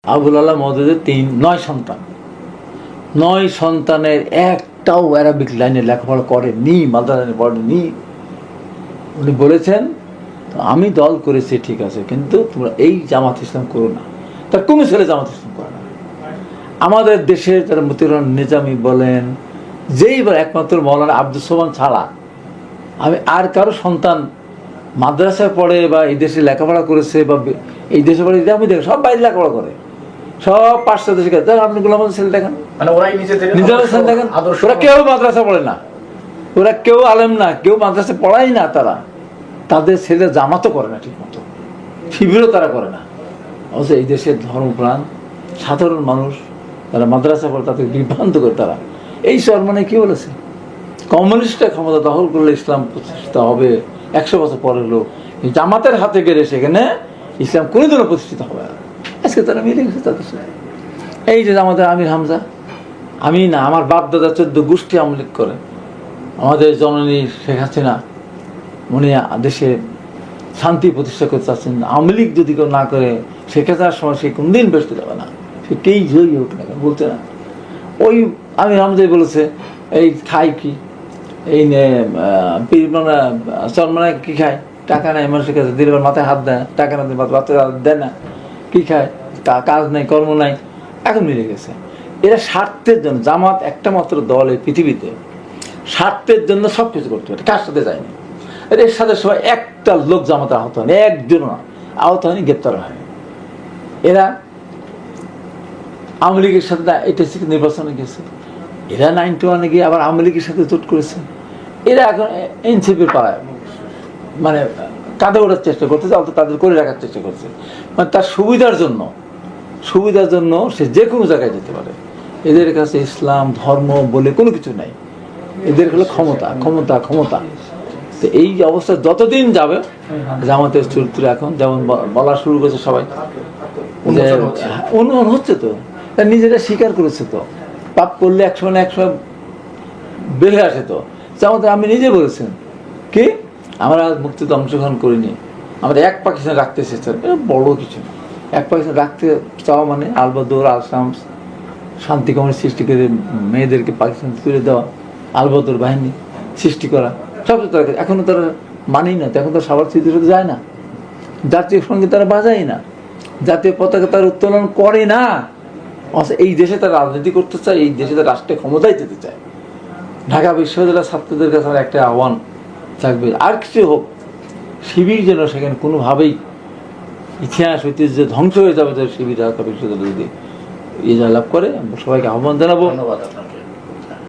আবুল আলা মওদুদের 9 সন্তান, 9 সন্তানের একটাও অ্যারাবিক লাইনে লেখাপড়া করেনি, মাদ্রাসায় পড়েনি। উনি বলেছেন আমি দল করেছি ঠিক আছে, কিন্তু তোমরা এই জামাত ইসলাম করো না। তার কোনো ছেলে জামাত ইসলাম করে না। আমাদের দেশের যারা মতিউর রহমান নিজামী বলেন, যেইবার একমাত্র মৌলানা আব্দুস সোবহান ছাড়া আমি আর কারো সন্তান মাদ্রাসায় পড়ে বা এই দেশে লেখাপড়া করেছে বা এই দেশে পড়ে আমি দেখি সব বাইরে লেখাপড়া করে, সব পাঁচটা দেশে গেছে। আপনি গোলাম ছেলে দেখেন, নিজেরা ছেলে দেখেন, ওরা কেউ মাদ্রাসা পড়ে না, ওরা কেউ আলেম না, কেউ মাদ্রাসা পড়াই না। তাদের ছেলে জামাতও করে না ঠিক মতো, শিবিরও তারা করে না। অথচ এই দেশের ধর্মপ্রাণ সাধারণ মানুষ তারা মাদ্রাসা পড়ে, তাদের বিভ্রান্ত করে তারা এই চরমানে কি বলেছে, কমিউনিস্টরা ক্ষমতা দখল করলে ইসলাম প্রতিষ্ঠিত হবে 100 বছর পরে হলো, জামাতের হাতে গেলে সেখানে ইসলাম কোনোদিনও প্রতিষ্ঠিত হবে না। আজকে তারা মিলে গেছে তাদের সাথে। এই যে আমাদের আমির হামজা, আমি না, আমার বাপ দাদা 14 গোষ্ঠী আওয়ামী লীগ করে। আমাদের জননী শেখ হাসিনা উনি দেশে শান্তি প্রতিষ্ঠা করতে চাচ্ছেন। আওয়ামী লীগ যদি কেউ না করে শেখ হাসিনার সময় সে কোনদিন বেসতে যাবে না, সে কেই জয়ী হোক না, বলতে না। ওই আমির হামজাই বলেছে এই খাই কি, এই চরমানা কী খায়, টাকা নেয় মানুষের কাছে, দিলে মাথায় হাত দেয়, টাকা না বাচ্চা দেয় না, কী খায়, কাজ নেই, কর্ম নাই। এখন মিলে গেছে এরা স্বার্থের জন্য। জামাত একটা মাত্র দল এই পৃথিবীতে স্বার্থের জন্য সব কিছু করতে পারে, কার সাথে যায়নি। এর সাথে সবাই একটা লোক জামাতে আহত হয়নি, একজন আহত হয়নি, গ্রেপ্তার হয়। এরা আওয়ামী লীগের সাথে নির্বাচনে গেছে, এরা 91 গিয়ে আবার আওয়ামী লীগের সাথে জোট করেছে। এরা এখন এনসিপির পাড়ায় মানে কাঁধে ওঠার চেষ্টা করতেছে, অত তাদের করে রাখার চেষ্টা করছে, মানে তার সুবিধার জন্য সে যে কোনো জায়গায় যেতে পারে। এদের কাছে ইসলাম ধর্ম বলে কোনো কিছু নাই, এদের হলো ক্ষমতা ক্ষমতা ক্ষমতা। তো এই অবস্থা যতদিন যাবে, জামাতের চরিত্র এখন যেমন বলা শুরু করেছে সবাই, অনুমান হচ্ছে তো, তার নিজেরা স্বীকার করেছে তো, পাপ করলে 100 বেড়ে আসে তো। জামাতে আমি নিজে বলেছেন কি, আমরা মুক্তিতে অংশগ্রহণ করিনি, আমরা এক পাকিস্তান রাখতে চেয়েছেন, এটা বড় কিছু না। এক পাকিস্তান রাখতে চাওয়া মানে আলবদর আল-শামস শান্তি কমিটি সৃষ্টি করে মেয়েদেরকে পাকিস্তান তুলে দেওয়া, আলবদর বাহিনী সৃষ্টি করা, সব এখনো তারা মানেই না। এখন তারা সবার স্মৃতির সাথে যায় না, জাতীয় সঙ্গীত তারা বাজায় না, জাতীয় পতাকা তারা উত্তোলন করে না। এই দেশে তারা রাজনীতি করতে চায়, এই দেশে তারা রাষ্ট্রের ক্ষমতায় যেতে চায়। ঢাকা বিশ্ববিদ্যালয়ের ছাত্রদের কাছে একটা আহ্বান থাকবে, আর কিছু হোক, শিবির যেন সেখানে কোনোভাবেই ইতিহাস ঐতিহ্য ধ্বংস হয়ে যাবে, শিবির ঢাকা বিশ্ববিদ্যালয় যদি ইয়ে লাভ করে। সবাইকে আহ্বান জানাবো। ধন্যবাদ।